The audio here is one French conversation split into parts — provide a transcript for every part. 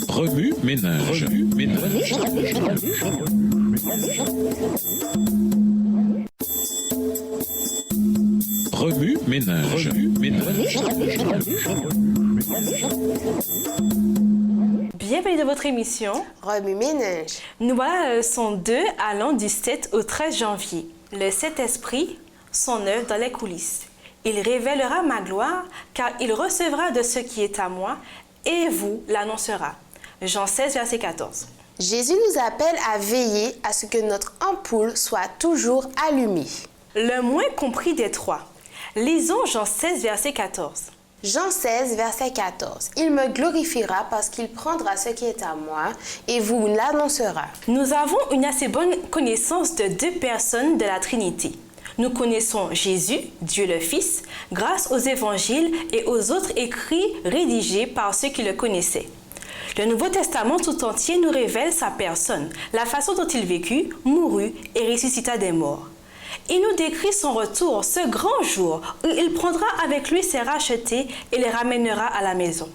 Remue-ménage. Remue-ménage. Bienvenue dans votre émission Remue-ménage. Nous voilà à la leçon 2 allant du 7 au 13 janvier. Le Saint-Esprit, son œuvre dans les coulisses. Il révélera ma gloire, car il recevra de ce qui est à moi et vous l'annoncera. Jean 16, verset 14. Jésus nous appelle à veiller à ce que notre ampoule soit toujours allumée. Le moins compris des trois. Lisons Jean 16, verset 14. Jean 16, verset 14. Il me glorifiera parce qu'il prendra ce qui est à moi et vous l'annoncera. Nous avons une assez bonne connaissance de deux personnes de la Trinité. Nous connaissons Jésus, Dieu le Fils, grâce aux évangiles et aux autres écrits rédigés par ceux qui le connaissaient. Le Nouveau Testament tout entier nous révèle sa personne, la façon dont il vécut, mourut et ressuscita des morts. Il nous décrit son retour, ce grand jour où il prendra avec lui ses rachetés et les ramènera à la maison.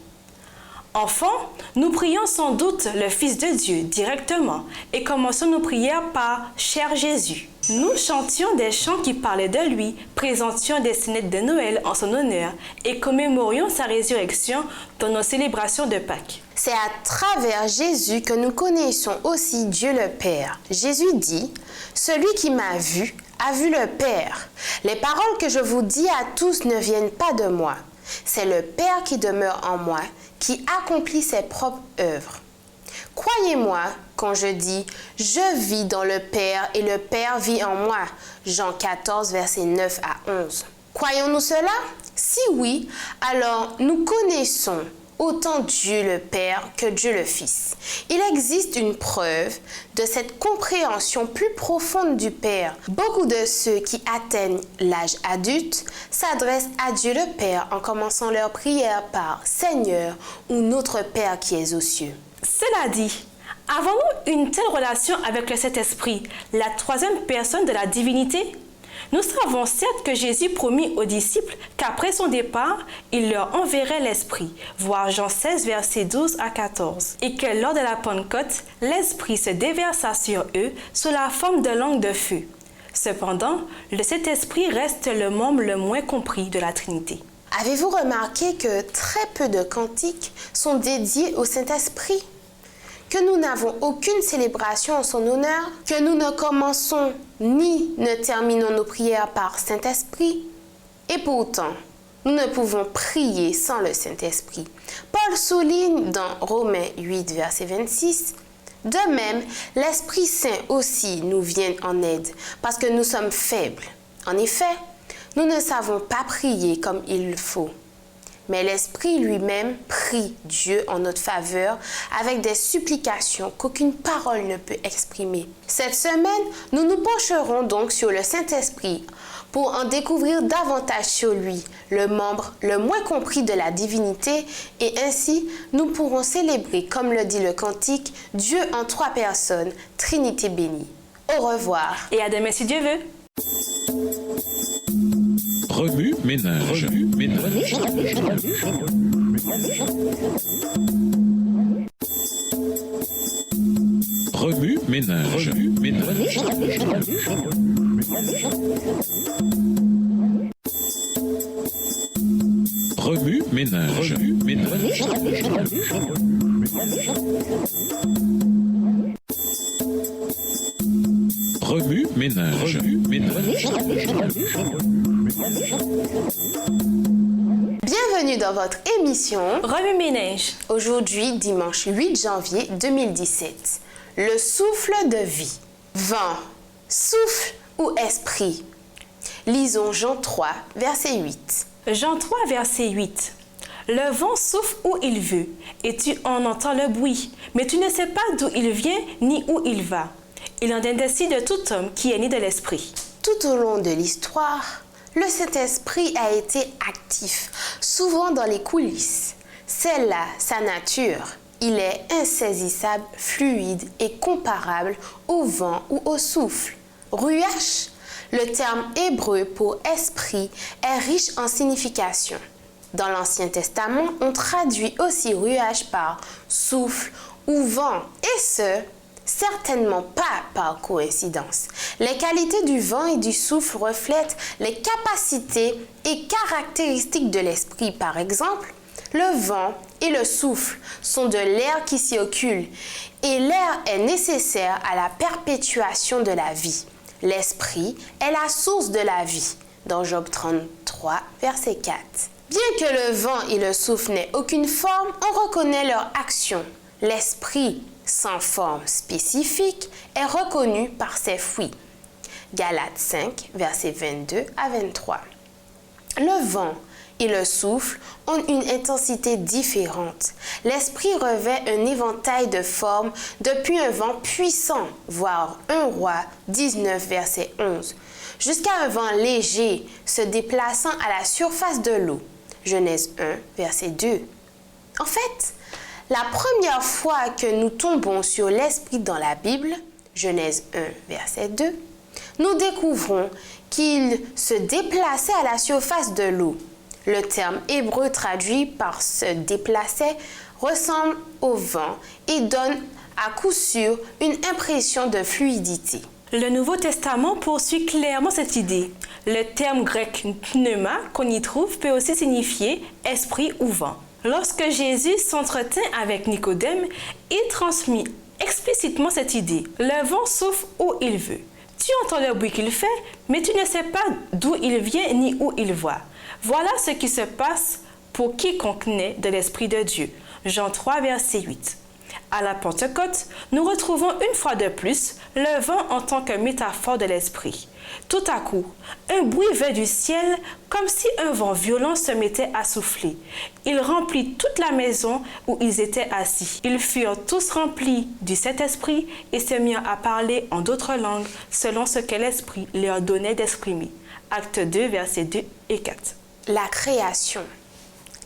Enfants, nous prions sans doute le Fils de Dieu directement et commençons nos prières par « Cher Jésus ». Nous chantions des chants qui parlaient de lui, présentions des scénettes de Noël en son honneur et commémorions sa résurrection dans nos célébrations de Pâques. C'est à travers Jésus que nous connaissons aussi Dieu le Père. Jésus dit « Celui qui m'a vu a vu le Père. Les paroles que je vous dis à tous ne viennent pas de moi. C'est le Père qui demeure en moi, qui accomplit ses propres œuvres. Croyez-moi quand je dis « Je vis dans le Père et le Père vit en moi » Jean 14, versets 9 à 11. Croyons-nous cela? Si oui, alors nous connaissons autant Dieu le Père que Dieu le Fils. Il existe une preuve de cette compréhension plus profonde du Père. Beaucoup de ceux qui atteignent l'âge adulte s'adressent à Dieu le Père en commençant leur prière par « Seigneur » ou « Notre Père qui es aux cieux ». Cela dit, avons-nous une telle relation avec le Saint-Esprit, la troisième personne de la divinité? Nous savons certes que Jésus promit aux disciples qu'après son départ, il leur enverrait l'Esprit, voir Jean 16, versets 12 à 14, et que lors de la Pentecôte, l'Esprit se déversa sur eux sous la forme de langue de feu. Cependant, le Saint-Esprit reste le membre le moins compris de la Trinité. Avez-vous remarqué que très peu de cantiques sont dédiés au Saint-Esprit? Que nous n'avons aucune célébration en son honneur, que nous ne commençons ni ne terminons nos prières par Saint-Esprit. Et pourtant, nous ne pouvons prier sans le Saint-Esprit. Paul souligne dans Romains 8, verset 26, « De même, l'Esprit Saint aussi nous vient en aide, parce que nous sommes faibles. En effet, nous ne savons pas prier comme il le faut. Mais l'Esprit lui-même prie Dieu en notre faveur avec des supplications qu'aucune parole ne peut exprimer. » Cette semaine, nous nous pencherons donc sur le Saint-Esprit pour en découvrir davantage sur lui, le membre le moins compris de la divinité, et ainsi nous pourrons célébrer, comme le dit le cantique, Dieu en trois personnes, Trinité bénie. Au revoir. Et à demain si Dieu veut. Remue-ménage. Remue-ménage. Remue-ménage. Remue-ménage. Bienvenue dans votre émission Remue-ménage. Aujourd'hui, dimanche 8 janvier 2017. Le souffle de vie. Vent, souffle ou esprit? Lisons Jean 3, verset 8. Jean 3, verset 8. Le vent souffle où il veut, et tu en entends le bruit, mais tu ne sais pas d'où il vient ni où il va. Il en est ainsi de tout homme qui est né de l'Esprit. Tout au long de l'histoire, le Saint-Esprit a été actif, souvent dans les coulisses. C'est là sa nature. Il est insaisissable, fluide et comparable au vent ou au souffle. Ruach, le terme hébreu pour esprit, est riche en signification. Dans l'Ancien Testament, on traduit aussi ruage par souffle ou vent, et ce, certainement pas par coïncidence. Les qualités du vent et du souffle reflètent les capacités et caractéristiques de l'esprit. Par exemple, le vent et le souffle sont de l'air qui circule et l'air est nécessaire à la perpétuation de la vie. L'esprit est la source de la vie. Dans Job 33, verset 4. Bien que le vent et le souffle n'aient aucune forme, on reconnaît leur action. L'esprit, sans forme spécifique, est reconnu par ses fruits. Galates 5, versets 22 à 23. Le vent et le souffle ont une intensité différente. L'esprit revêt un éventail de formes depuis un vent puissant, voire 1 Roi 19, verset 11, jusqu'à un vent léger se déplaçant à la surface de l'eau. Genèse 1, verset 2. En fait, la première fois que nous tombons sur l'esprit dans la Bible, Genèse 1, verset 2, nous découvrons qu'il se déplaçait à la surface de l'eau. Le terme hébreu traduit par se déplacer ressemble au vent et donne à coup sûr une impression de fluidité. Le Nouveau Testament poursuit clairement cette idée. Le terme grec pneuma qu'on y trouve peut aussi signifier esprit ou vent. Lorsque Jésus s'entretint avec Nicodème, il transmit explicitement cette idée. Le vent souffle où il veut. Tu entends le bruit qu'il fait, mais tu ne sais pas d'où il vient ni où il va. Voilà ce qui se passe pour quiconque naît de l'Esprit de Dieu. Jean 3, verset 8. À la Pentecôte, nous retrouvons une fois de plus le vent en tant que métaphore de l'Esprit. Tout à coup, un bruit vint du ciel comme si un vent violent se mettait à souffler. Il remplit toute la maison où ils étaient assis. Ils furent tous remplis du Saint-Esprit et se mirent à parler en d'autres langues selon ce que l'Esprit leur donnait d'exprimer. Acte 2, versets 2 et 4. La création.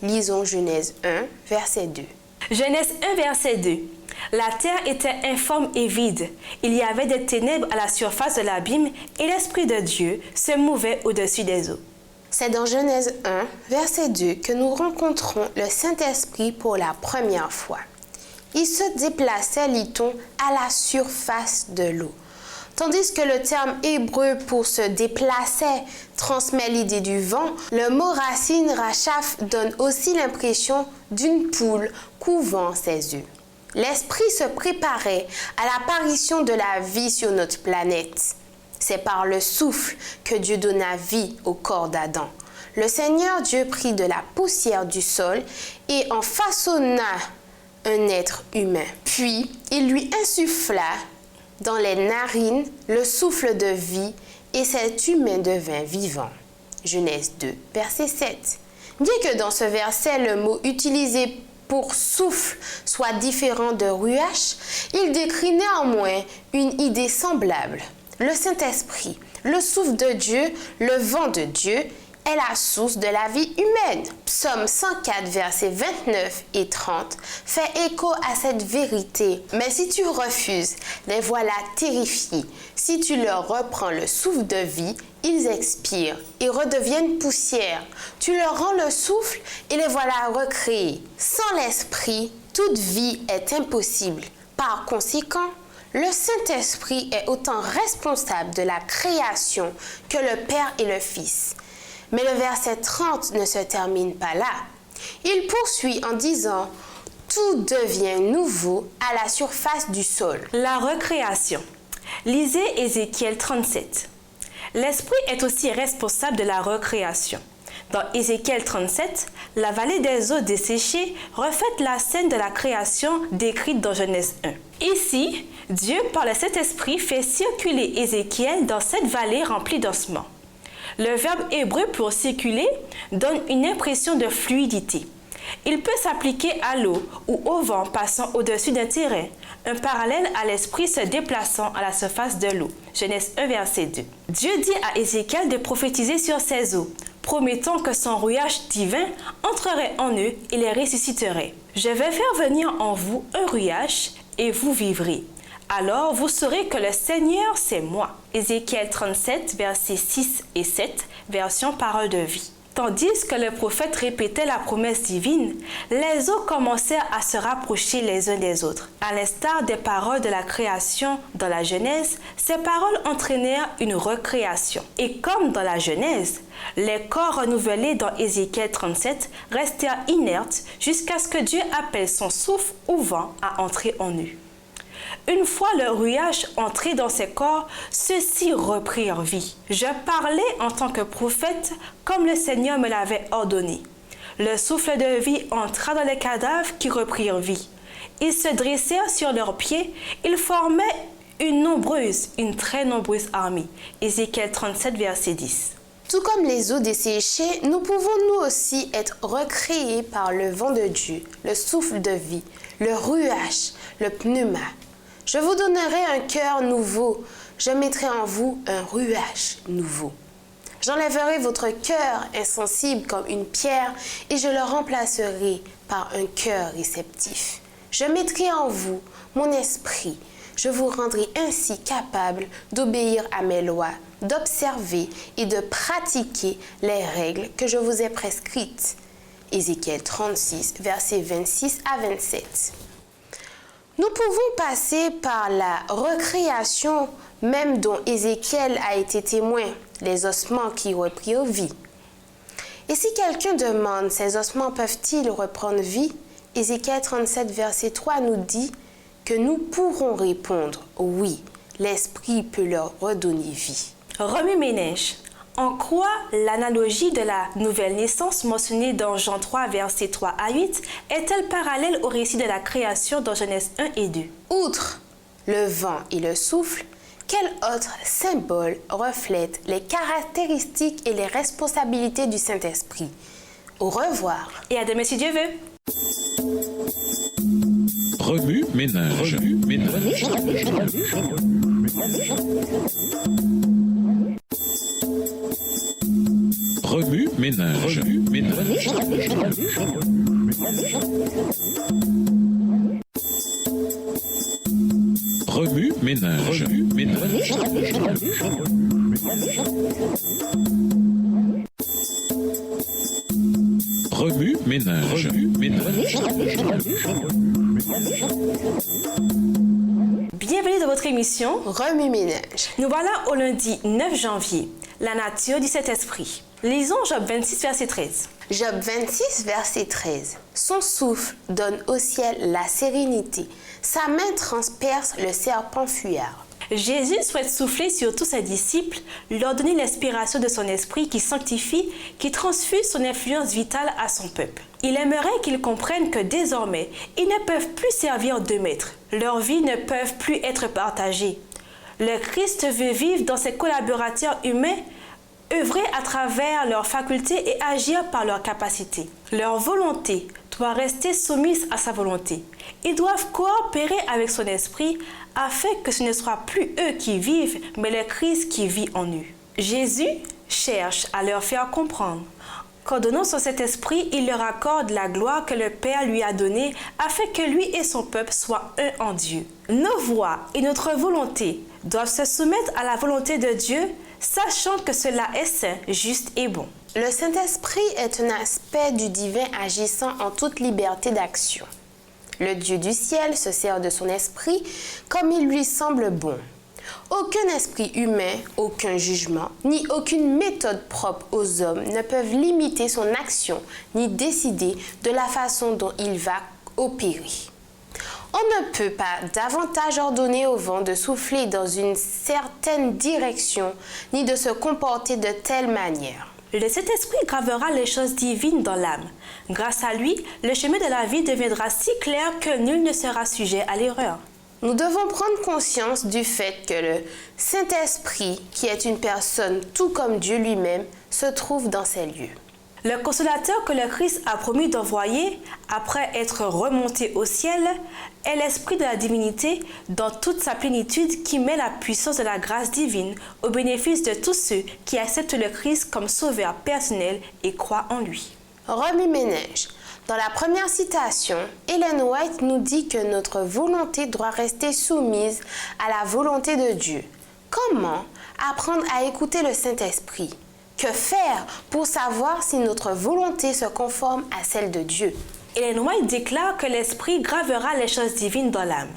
Lisons Genèse 1, verset 2. Genèse 1, verset 2. La terre était informe et vide. Il y avait des ténèbres à la surface de l'abîme et l'Esprit de Dieu se mouvait au-dessus des eaux. C'est dans Genèse 1, verset 2 que nous rencontrons le Saint-Esprit pour la première fois. Il se déplaçait, lit-on, à la surface de l'eau. Tandis que le terme hébreu pour se déplacer transmet l'idée du vent, le mot racine rachaf donne aussi l'impression d'une poule couvant ses œufs. L'Esprit se préparait à l'apparition de la vie sur notre planète. C'est par le souffle que Dieu donna vie au corps d'Adam. Le Seigneur Dieu prit de la poussière du sol et en façonna un être humain. Puis, il lui insuffla dans les narines le souffle de vie et cet humain devint vivant. Genèse 2, verset 7. Bien que dans ce verset, le mot utilisé pour souffle soit différent de ruach, il décrit néanmoins une idée semblable. Le Saint-Esprit, le souffle de Dieu, le vent de Dieu, est la source de la vie humaine. Psaume 104, versets 29 et 30 fait écho à cette vérité. Mais si tu refuses, les voilà terrifiés. Si tu leur reprends le souffle de vie, ils expirent et redeviennent poussière. Tu leur rends le souffle et les voilà recréés. Sans l'Esprit, toute vie est impossible. Par conséquent, le Saint-Esprit est autant responsable de la création que le Père et le Fils. Mais le verset 30 ne se termine pas là. Il poursuit en disant « Tout devient nouveau à la surface du sol ». La recréation. Lisez Ézéchiel 37. L'Esprit est aussi responsable de la recréation. Dans Ézéchiel 37, la vallée des eaux desséchées reflète la scène de la création décrite dans Genèse 1. Ici, Dieu, par le Saint-Esprit, fait circuler Ézéchiel dans cette vallée remplie d'ossements. Le verbe hébreu pour circuler donne une impression de fluidité. Il peut s'appliquer à l'eau ou au vent passant au-dessus d'un terrain, un parallèle à l'esprit se déplaçant à la surface de l'eau. Genèse 1, verset 2. Dieu dit à Ézéchiel de prophétiser sur ces eaux, promettant que son ruage divin entrerait en eux et les ressusciterait. Je vais faire venir en vous un ruage et vous vivrez. Alors vous saurez que le Seigneur, c'est moi. Ézéchiel 37, versets 6 et 7, version Parole de vie. Tandis que le prophète répétait la promesse divine, les eaux commencèrent à se rapprocher les uns des autres. À l'instar des paroles de la création dans la Genèse, ces paroles entraînèrent une recréation. Et comme dans la Genèse, les corps renouvelés dans Ézéchiel 37 restèrent inertes jusqu'à ce que Dieu appelle son souffle ou vent à entrer en eux. Une fois le ruage entré dans ces corps, ceux-ci reprirent vie. Je parlais en tant que prophète comme le Seigneur me l'avait ordonné. Le souffle de vie entra dans les cadavres qui reprirent vie. Ils se dressèrent sur leurs pieds, ils formaient une très nombreuse armée. Ézéchiel 37, verset 10. Tout comme les eaux desséchées, nous pouvons nous aussi être recréés par le vent de Dieu, le souffle de vie, le ruach, le pneuma. Je vous donnerai un cœur nouveau, je mettrai en vous un ruach nouveau. J'enlèverai votre cœur insensible comme une pierre et je le remplacerai par un cœur réceptif. Je mettrai en vous mon esprit. Je vous rendrai ainsi capable d'obéir à mes lois, d'observer et de pratiquer les règles que je vous ai prescrites. Ézéchiel 36, versets 26 à 27. Nous pouvons passer par la recréation même dont Ézéchiel a été témoin, les ossements qui reprirent vie. Et si quelqu'un demande, ces ossements peuvent-ils reprendre vie? Ézéchiel 37, verset 3 nous dit que nous pourrons répondre oui, l'Esprit peut leur redonner vie. Remue-ménage. En quoi l'analogie de la nouvelle naissance mentionnée dans Jean 3, versets 3 à 8 est-elle parallèle au récit de la création dans Genèse 1 et 2? Outre le vent et le souffle, quel autre symbole reflète les caractéristiques et les responsabilités du Saint-Esprit? Au revoir. Et à demain si Dieu veut. Remue-ménage. Remue-ménage. Remue-ménage. Remue-ménage. Bienvenue dans votre émission Remue-ménage. Nous voilà au lundi 9 janvier. La nature du Saint-Esprit. Lisons Job 26, verset 13. Job 26, verset 13. Son souffle donne au ciel la sérénité. Sa main transperce le serpent fuyard. Jésus souhaite souffler sur tous ses disciples, leur donner l'inspiration de son esprit qui sanctifie, qui transfuse son influence vitale à son peuple. Il aimerait qu'ils comprennent que désormais, ils ne peuvent plus servir deux maîtres. Leurs vies ne peuvent plus être partagées. Le Christ veut vivre dans ses collaborateurs humains, œuvrer à travers leurs facultés et agir par leurs capacités. Leur volonté doit rester soumise à sa volonté. Ils doivent coopérer avec son esprit afin que ce ne soit plus eux qui vivent, mais le Christ qui vit en eux. Jésus cherche à leur faire comprendre qu'en donnant son Saint-Esprit, il leur accorde la gloire que le Père lui a donnée afin que lui et son peuple soient un en Dieu. Nos voix et notre volonté doivent se soumettre à la volonté de Dieu, sachant que cela est saint, juste et bon. Le Saint-Esprit est un aspect du divin agissant en toute liberté d'action. Le Dieu du ciel se sert de son esprit comme il lui semble bon. Aucun esprit humain, aucun jugement, ni aucune méthode propre aux hommes ne peuvent limiter son action ni décider de la façon dont il va opérer. On ne peut pas davantage ordonner au vent de souffler dans une certaine direction, ni de se comporter de telle manière. Le Saint-Esprit gravera les choses divines dans l'âme. Grâce à lui, le chemin de la vie deviendra si clair que nul ne sera sujet à l'erreur. Nous devons prendre conscience du fait que le Saint-Esprit, qui est une personne tout comme Dieu lui-même, se trouve dans ces lieux. Le consolateur que le Christ a promis d'envoyer, après être remonté au ciel, est l'Esprit de la divinité dans toute sa plénitude qui met la puissance de la grâce divine au bénéfice de tous ceux qui acceptent le Christ comme sauveur personnel et croient en lui. Remue-ménage. Dans la première citation, Ellen White nous dit que notre volonté doit rester soumise à la volonté de Dieu. Comment apprendre à écouter le Saint-Esprit? Que faire pour savoir si notre volonté se conforme à celle de Dieu? Ellen White déclare que l'Esprit gravera les choses divines dans l'âme.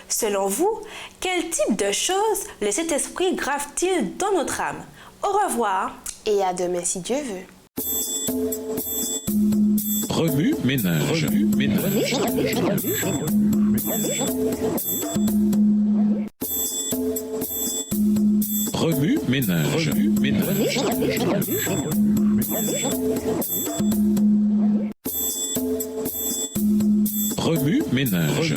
Selon vous, quel type de choses le Saint-Esprit grave-t-il dans notre âme? Au revoir. Et à demain si Dieu veut. Remue-ménage. Remue-ménage. Remue-ménage.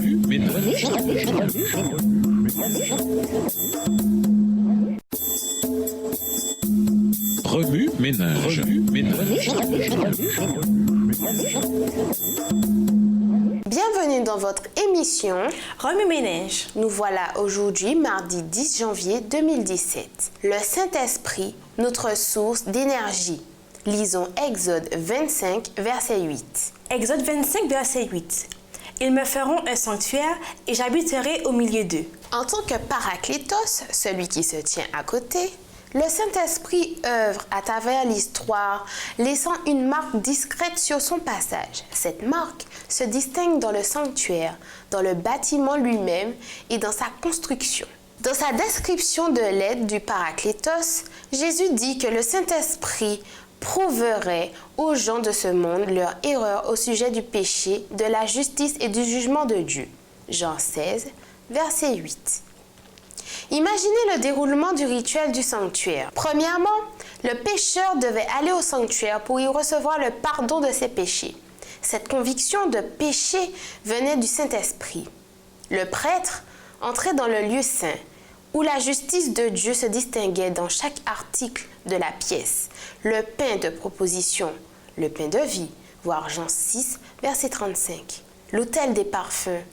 Remue-ménage. Bienvenue dans votre émission Remue-ménage. Nous voilà aujourd'hui, mardi 10 janvier 2017. Le Saint-Esprit, notre source d'énergie. Lisons Exode 25, verset 8. Exode 25, verset 8. Ils me feront un sanctuaire et j'habiterai au milieu d'eux. En tant que Paraclétos, celui qui se tient à côté, le Saint-Esprit œuvre à travers l'histoire, laissant une marque discrète sur son passage. Cette marque se distingue dans le sanctuaire, dans le bâtiment lui-même et dans sa construction. Dans sa description de l'aide du Paraclétos, Jésus dit que le Saint-Esprit prouverait aux gens de ce monde leur erreur au sujet du péché, de la justice et du jugement de Dieu. Jean 16, verset 8. Imaginez le déroulement du rituel du sanctuaire. Premièrement, le pécheur devait aller au sanctuaire pour y recevoir le pardon de ses péchés. Cette conviction de péché venait du Saint-Esprit. Le prêtre entrait dans le lieu saint, où la justice de Dieu se distinguait dans chaque article de la pièce. Le pain de proposition, le pain de vie, voir Jean 6, verset 35. L'autel des parfums,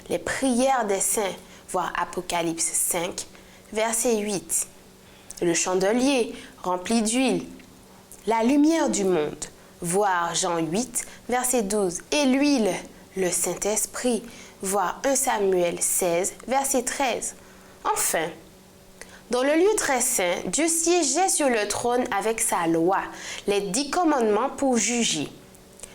les prières des saints, voir Apocalypse 5, verset 8. Le chandelier rempli d'huile, la lumière du monde, voir Jean 8, verset 12. Et l'huile, le Saint-Esprit, voir 1 Samuel 16, verset 13. Enfin, dans le lieu très saint, Dieu siégeait sur le trône avec sa loi, les 10 commandements pour juger.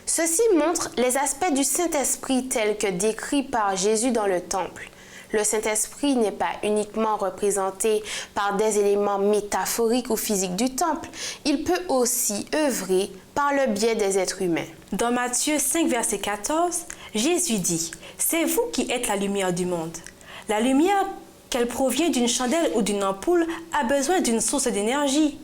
Ceci montre les aspects du Saint-Esprit tels que décrits par Jésus dans le temple. Le Saint-Esprit n'est pas uniquement représenté par des éléments métaphoriques ou physiques du temple, il peut aussi œuvrer par le biais des êtres humains. Dans Matthieu 5, verset 14, Jésus dit « C'est vous qui êtes la lumière du monde. La lumière, qu'elle provient d'une chandelle ou d'une ampoule, a besoin d'une source d'énergie.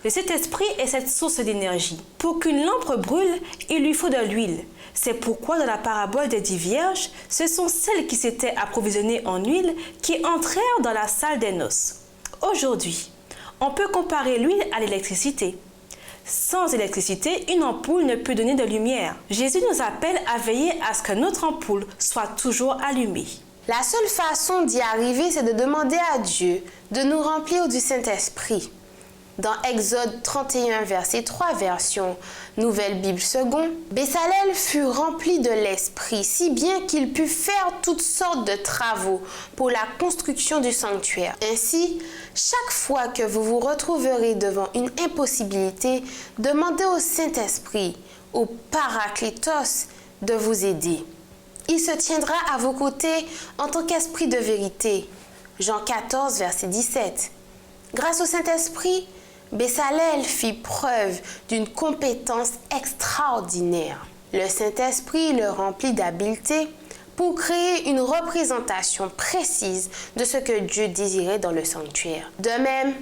Le Saint-Esprit est cette source d'énergie. Pour qu'une lampe brûle, il lui faut de l'huile. C'est pourquoi dans la parabole des 10 vierges, ce sont celles qui s'étaient approvisionnées en huile qui entrèrent dans la salle des noces. Aujourd'hui, on peut comparer l'huile à l'électricité. Sans électricité, une ampoule ne peut donner de lumière. Jésus nous appelle à veiller à ce que notre ampoule soit toujours allumée. La seule façon d'y arriver, c'est de demander à Dieu de nous remplir du Saint-Esprit. Dans Exode 31, verset 3, version Nouvelle Bible seconde, Bessalel fut rempli de l'Esprit, si bien qu'il put faire toutes sortes de travaux pour la construction du sanctuaire. Ainsi, chaque fois que vous vous retrouverez devant une impossibilité, demandez au Saint-Esprit, au Paraclétos, de vous aider. Il se tiendra à vos côtés en tant qu'esprit de vérité. Jean 14, verset 17. Grâce au Saint-Esprit, Bessalel fit preuve d'une compétence extraordinaire. Le Saint-Esprit le remplit d'habileté pour créer une représentation précise de ce que Dieu désirait dans le sanctuaire. De même,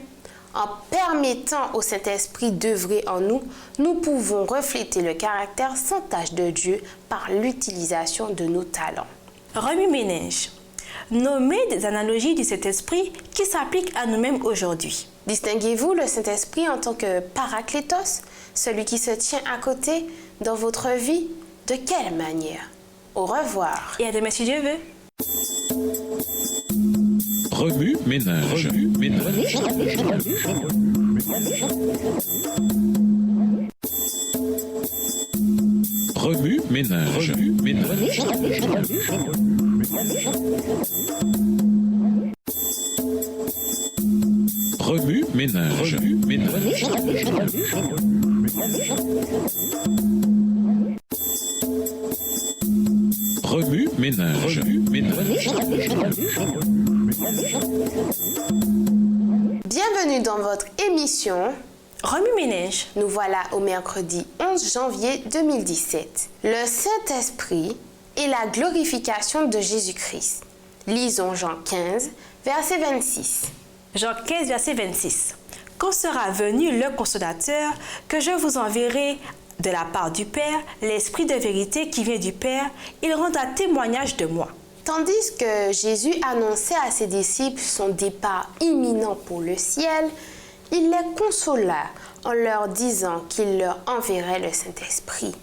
en permettant au Saint-Esprit d'œuvrer en nous, nous pouvons refléter le caractère sans tache de Dieu par l'utilisation de nos talents. Remue-ménage. Nommez des analogies du Saint-Esprit qui s'appliquent à nous-mêmes aujourd'hui. Distinguez-vous le Saint-Esprit en tant que Paraclétos, celui qui se tient à côté dans votre vie? De quelle manière? Au revoir. Et à demain si Dieu veut. Remue-ménage. Remue-ménage. Remue-ménage. Remue-ménage. Remue-ménage. Remue-ménage. Remue-ménage. Bienvenue dans votre émission Remue-ménage. Nous voilà au mercredi 11 janvier 2017. Le Saint-Esprit et la glorification de Jésus-Christ. Lisons Jean 15, verset 26. Jean 15, verset 26. Quand sera venu le Consolateur, que je vous enverrai de la part du Père, l'Esprit de vérité qui vient du Père, il rendra témoignage de moi. Tandis que Jésus annonçait à ses disciples son départ imminent pour le ciel, il les consola en leur disant qu'il leur enverrait le Saint-Esprit.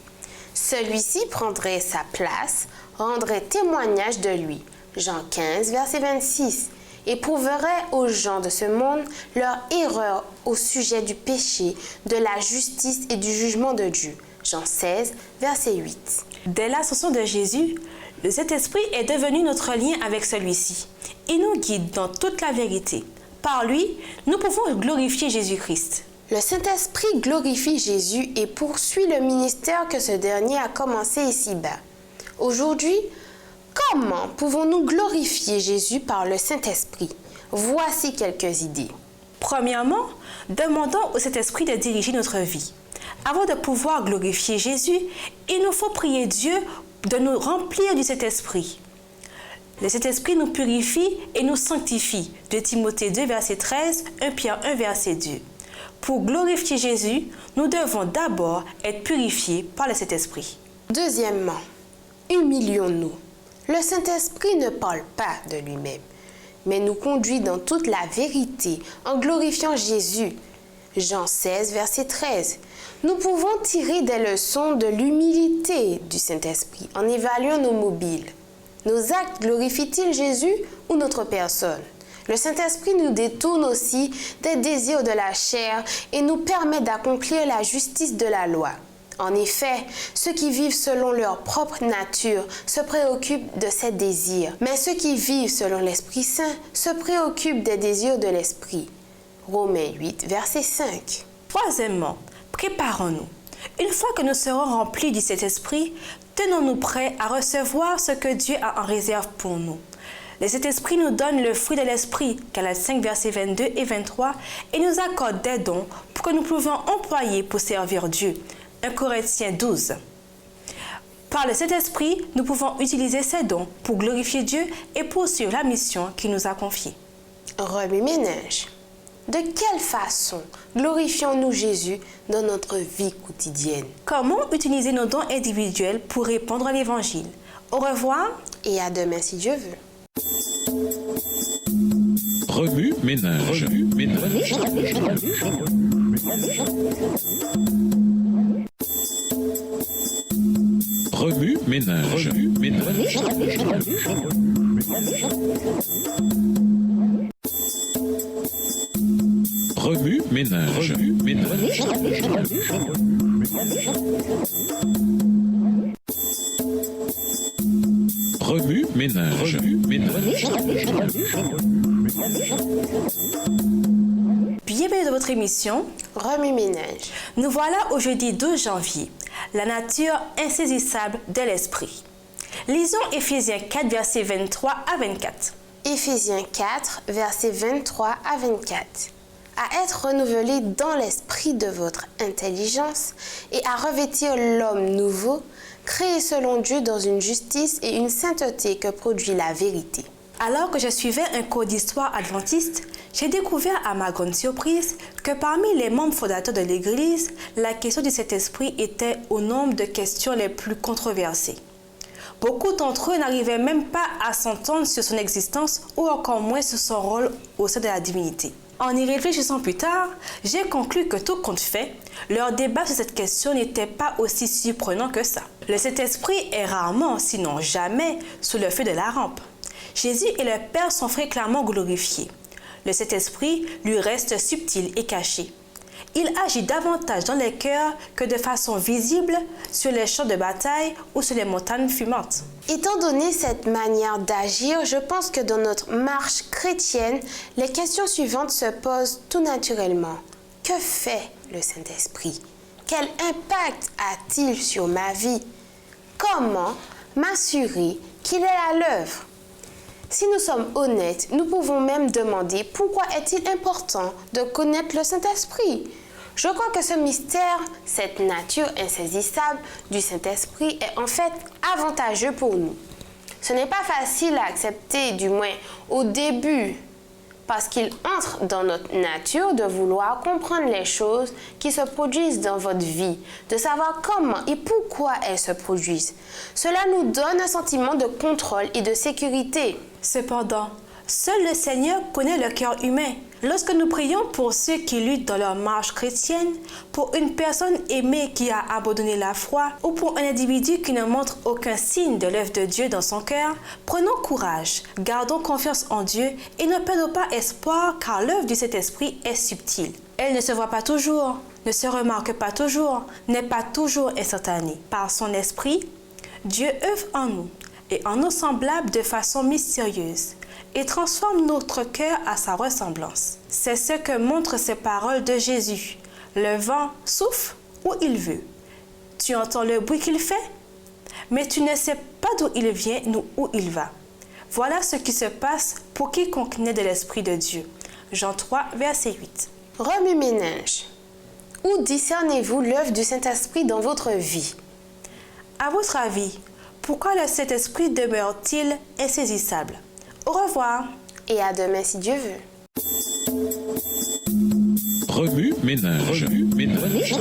Celui-ci prendrait sa place, rendrait témoignage de lui. Jean 15, verset 26. Et prouverait aux gens de ce monde leur erreur au sujet du péché, de la justice et du jugement de Dieu. Jean 16, verset 8. Dès l'ascension de Jésus, le Saint-Esprit est devenu notre lien avec celui-ci. Il nous guide dans toute la vérité. Par lui, nous pouvons glorifier Jésus-Christ. Le Saint-Esprit glorifie Jésus et poursuit le ministère que ce dernier a commencé ici-bas. Aujourd'hui, comment pouvons-nous glorifier Jésus par le Saint-Esprit? Voici quelques idées. Premièrement, demandons au Saint-Esprit de diriger notre vie. Avant de pouvoir glorifier Jésus, il nous faut prier Dieu de nous remplir du Saint-Esprit. Le Saint-Esprit nous purifie et nous sanctifie. 2 Timothée 2, verset 13, 1 Pierre 1, verset 2. Pour glorifier Jésus, nous devons d'abord être purifiés par le Saint-Esprit. Deuxièmement, humilions-nous. Le Saint-Esprit ne parle pas de lui-même, mais nous conduit dans toute la vérité en glorifiant Jésus. Jean 16, verset 13. Nous pouvons tirer des leçons de l'humilité du Saint-Esprit en évaluant nos mobiles. Nos actes glorifient-ils Jésus ou notre personne? Le Saint-Esprit nous détourne aussi des désirs de la chair et nous permet d'accomplir la justice de la loi. En effet, ceux qui vivent selon leur propre nature se préoccupent de ces désirs, mais ceux qui vivent selon l'Esprit Saint se préoccupent des désirs de l'Esprit. Romains 8, verset 5. Troisièmement, préparons-nous. Une fois que nous serons remplis du Saint-Esprit, tenons-nous prêts à recevoir ce que Dieu a en réserve pour nous. Le Saint-Esprit nous donne le fruit de l'Esprit, Galates 5, versets 22 et 23, et nous accorde des dons pour que nous puissions employer pour servir Dieu. 1 Corinthiens 12. Par le Saint-Esprit, nous pouvons utiliser ces dons pour glorifier Dieu et poursuivre la mission qu'il nous a confiée. Remue-ménage. De quelle façon glorifions-nous Jésus dans notre vie quotidienne? Comment utiliser nos dons individuels pour répandre l'Évangile? Au revoir et à demain si Dieu veut. Remue-ménage. Remue-ménage. Remue-ménage. Remue-ménage. Remue-ménage. Remue-ménage. Remue-ménage. Remue-ménage. Bienvenue dans votre émission Remue-ménage. Nous voilà au jeudi 12 janvier, la nature insaisissable de l'Esprit. Lisons Éphésiens 4, versets 23 à 24. Éphésiens 4, versets 23 à 24. À être renouvelé dans l'esprit de votre intelligence et à revêtir l'homme nouveau, créé selon Dieu dans une justice et une sainteté que produit la vérité. Alors que je suivais un cours d'histoire adventiste, j'ai découvert à ma grande surprise que parmi les membres fondateurs de l'Église, la question du Saint-Esprit était au nombre de questions les plus controversées. Beaucoup d'entre eux n'arrivaient même pas à s'entendre sur son existence ou encore moins sur son rôle au sein de la divinité. En y réfléchissant plus tard, j'ai conclu que tout compte fait, leur débat sur cette question n'était pas aussi surprenant que ça. Le Saint-Esprit est rarement, sinon jamais, sous le feu de la rampe. Jésus et le Père sont fréquemment glorifiés. Le Saint-Esprit lui reste subtil et caché. Il agit davantage dans les cœurs que de façon visible sur les champs de bataille ou sur les montagnes fumantes. Étant donné cette manière d'agir, je pense que dans notre marche chrétienne, les questions suivantes se posent tout naturellement. Que fait le Saint-Esprit? Quel impact a-t-il sur ma vie? Comment m'assurer qu'il est à l'œuvre? Si nous sommes honnêtes, nous pouvons même demander pourquoi est-il important de connaître le Saint-Esprit? Je crois que ce mystère, cette nature insaisissable du Saint-Esprit est en fait avantageux pour nous. Ce n'est pas facile à accepter, du moins au début, parce qu'il entre dans notre nature de vouloir comprendre les choses qui se produisent dans votre vie, de savoir comment et pourquoi elles se produisent. Cela nous donne un sentiment de contrôle et de sécurité. Cependant, seul le Seigneur connaît le cœur humain. Lorsque nous prions pour ceux qui luttent dans leur marche chrétienne, pour une personne aimée qui a abandonné la foi ou pour un individu qui ne montre aucun signe de l'œuvre de Dieu dans son cœur, prenons courage, gardons confiance en Dieu et ne perdons pas espoir car l'œuvre du Saint-Esprit est subtile. Elle ne se voit pas toujours, ne se remarque pas toujours, n'est pas toujours instantanée. Par son esprit, Dieu œuvre en nous et en nos semblables de façon mystérieuse et transforme notre cœur à sa ressemblance. C'est ce que montrent ces paroles de Jésus. Le vent souffle où il veut. Tu entends le bruit qu'il fait, mais tu ne sais pas d'où il vient ni où il va. Voilà ce qui se passe pour quiconque naît de l'Esprit de Dieu. Jean 3, verset 8. Remue-ménage. Où discernez-vous l'œuvre du Saint-Esprit dans votre vie? À votre avis, pourquoi le Saint-Esprit demeure-t-il insaisissable? Au revoir. Et à demain si Dieu veut. Remue-ménage. Remue-ménage.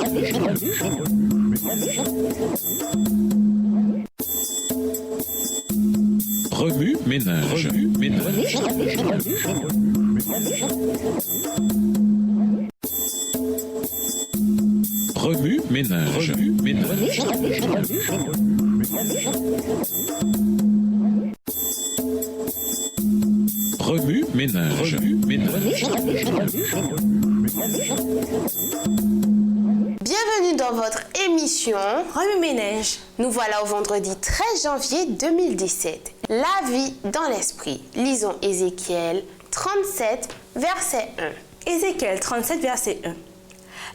Remue-ménage. Remue-ménage. Bienvenue dans votre émission Remue-ménage. Nous voilà au vendredi 13 janvier 2017. La vie dans l'esprit. Lisons Ézéchiel 37, verset 1. Ézéchiel 37, verset 1.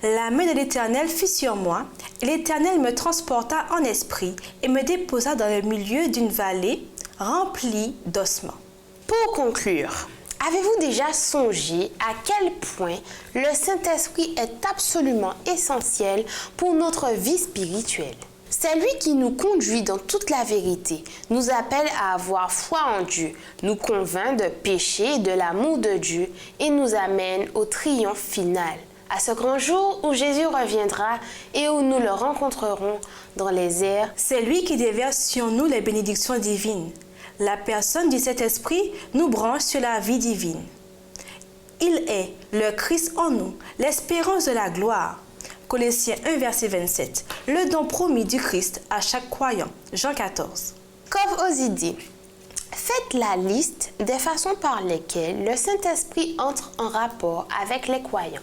La main de l'Éternel fut sur moi, et l'Éternel me transporta en esprit et me déposa dans le milieu d'une vallée remplie d'ossements. Pour conclure, avez-vous déjà songé à quel point le Saint-Esprit est absolument essentiel pour notre vie spirituelle? C'est lui qui nous conduit dans toute la vérité, nous appelle à avoir foi en Dieu, nous convainc de péché et de l'amour de Dieu et nous amène au triomphe final, à ce grand jour où Jésus reviendra et où nous le rencontrerons dans les airs. C'est lui qui déverse sur nous les bénédictions divines. La personne du Saint-Esprit nous branche sur la vie divine. Il est le Christ en nous, l'espérance de la gloire. Colossiens 1, verset 27. Le don promis du Christ à chaque croyant. Jean 14. Comme Ozzy dit, faites la liste des façons par lesquelles le Saint-Esprit entre en rapport avec les croyants.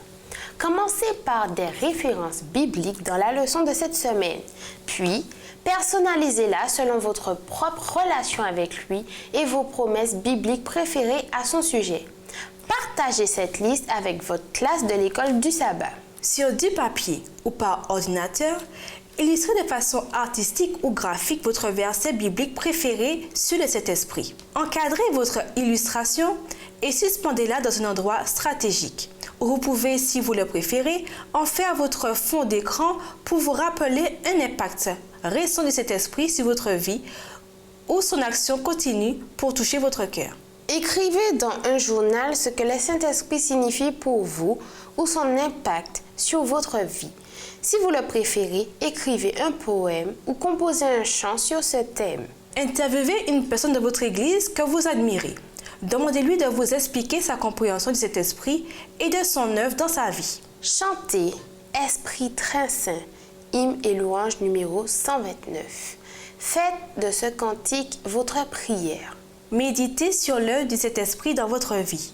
Commencez par des références bibliques dans la leçon de cette semaine, puis personnalisez-la selon votre propre relation avec lui et vos promesses bibliques préférées à son sujet. Partagez cette liste avec votre classe de l'école du sabbat. Sur du papier ou par ordinateur, illustrez de façon artistique ou graphique votre verset biblique préféré sur le Saint-Esprit. Encadrez votre illustration et suspendez-la dans un endroit stratégique. Vous pouvez, si vous le préférez, en faire votre fond d'écran pour vous rappeler un impact récent de cet esprit sur votre vie ou son action continue pour toucher votre cœur. Écrivez dans un journal ce que le Saint-Esprit signifie pour vous ou son impact sur votre vie. Si vous le préférez, écrivez un poème ou composez un chant sur ce thème. Interviewez une personne de votre église que vous admirez. Demandez-lui de vous expliquer sa compréhension de cet esprit et de son œuvre dans sa vie. Chantez Esprit très saint, hymne et louange numéro 129. Faites de ce cantique votre prière. Méditez sur l'œuvre de cet esprit dans votre vie.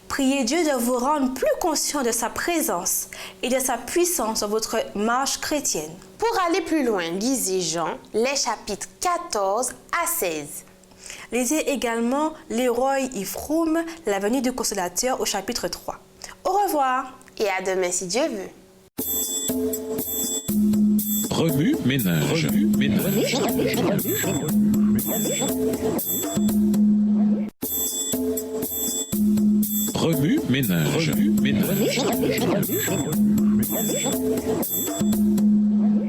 Priez Dieu de vous rendre plus conscient de sa présence et de sa puissance dans votre marche chrétienne. Pour aller plus loin, lisez Jean, les chapitres 14 à 16. Lisez également Leroy Ifroum, La venue du consolateur au chapitre 3. Au revoir et à demain si Dieu veut. Remue ménage. Remue ménage.